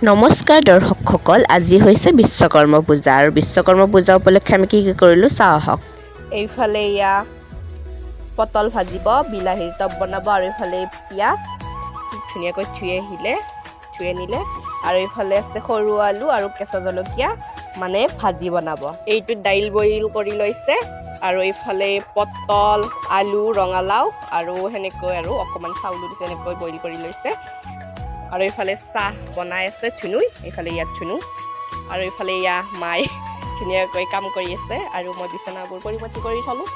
নমস্কাৰ দৰ্শকসকল, আজি হৈছে বিশ্বকৰ্মা পূজা আৰু বিশ্বকৰ্মা পূজা উপলক্ষে আমি কি কৰিলোঁ চাওঁ আহক। এইফালে এয়া পটল ভাজিব, বিলাহীৰ টপ বনাব আৰু এইফালে পিঁয়াজ ধুনীয়াকৈ ধুই আনিলে আৰু এইফালে আছে সৰু আলু আৰু কেঁচা জলকীয়া মানে ভাজি বনাব। এইটো দাইল বইল কৰি লৈছে আৰু এইফালে পটল, আলু, ৰঙালাও আৰু সেনেকৈ আৰু অকণমান চাউলো দিছে, এনেকৈ বইল কৰি লৈছে। আৰু এইফালে চাহ বনাই আছে ধুনুই, এইফালে ইয়াত ধুনু আৰু এইফালে ইয়া মায়ে ধুনীয়াকৈ কাম কৰি আছে আৰু মই বিচনাবোৰ পৰিপাটি কৰি থলোঁ।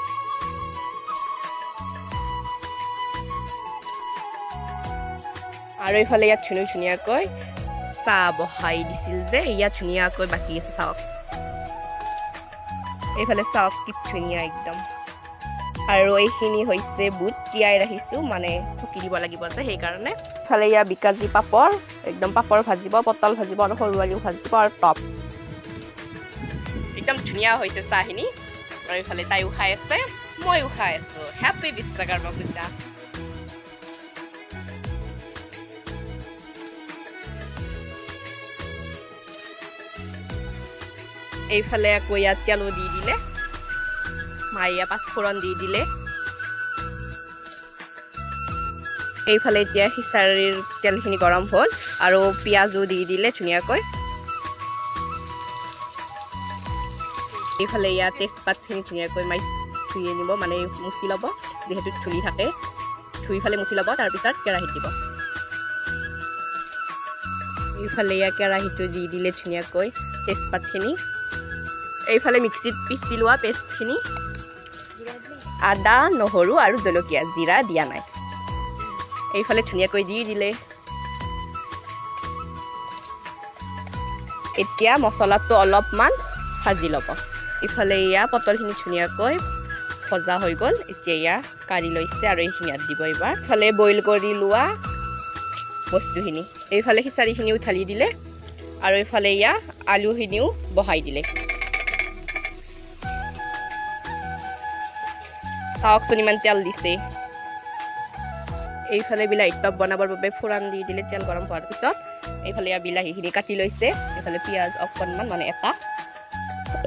আৰু এইফালে ইয়াত ধুনু ধুনীয়াকৈ চাহ বহাই দিছিল যে, ইয়াত ধুনীয়াকৈ বাকি আছে চাওক। এইফালে চাওক কি ধুনীয়া একদম। আৰু এইখিনি হৈছে বুট তিয়াই ৰাখিছোঁ, মানে ঠুকি দিব লাগিব যে সেইকাৰণে। ইফালে ইয়া বিকাজী পাপৰ, একদম পাপৰ ভাজিব, পটল ভাজিব আৰু সৰু আলু ভাজিব আৰু টপ। একদম ধুনীয়া হৈছে চাহখিনি। আৰু ইফালে তাইও খাই আছে, ময়ো খাই আছোঁ। হেপী বিশ্বকৰ্মা পূজা। এইফালে আকৌ ইয়াত তেলো দি দিলে, মায়ে পাঁচফোৰণ দি দিলে। এইফালে এতিয়া খিচাৰীৰ তেলখিনি গৰম হ'ল আৰু পিঁয়াজো দি দিলে ধুনীয়াকৈ। এইফালে ইয়াত তেজপাতখিনি ধুনীয়াকৈ মাই ধুই আনিব, মানে মুচি ল'ব, যিহেতু ধূলি থাকে, ধুই ফালে মুচি ল'ব, তাৰপিছত কেৰাহীত দিব। এইফালে ইয়াত কেৰাহীটো দি দিলে ধুনীয়াকৈ তেজপাতখিনি। এইফালে মিক্সিত পিচি লোৱা পেষ্টখিনি, আদা, নহৰু আৰু জলকীয়া, জিৰা দিয়া নাই। এইফালে ধুনীয়াকৈ দি দিলে। এতিয়া মছলাটো অলপমান ভাজি ল'ব। ইফালে এয়া পটলখিনি ধুনীয়াকৈ ভজা হৈ গ'ল, এতিয়া এয়া কাঢ়ি লৈছে আৰু এইখিনি ইয়াত দিব এইবাৰ। ইফালে বইল কৰি লোৱা বস্তুখিনি, এইফালে খিচাৰীখিনিও ঢালি দিলে আৰু এইফালে এয়া আলুখিনিও বহাই দিলে। চাওকচোন ইমান তেল দিছে। এইফালে বিলাহীৰ টপ বনাবৰ বাবে ফোৰণ দি দিলে তেল গৰম হোৱাৰ পিছত। এইফালে বিলাহীখিনি কাটি লৈছে, এইফালে পিঁয়াজ অকণমান, মানে এটা।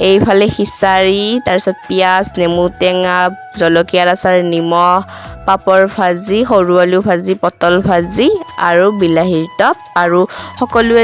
এইফালে খিচাৰী, তাৰপিছত পিঁয়াজ, নেমু টেঙা, জলকীয়াৰ আচাৰ, নিমখ, পাপৰ ভাজি, সৰু আলু ভাজি, পটল ভাজি আৰু বিলাহীৰ টপ আৰু সকলোৱে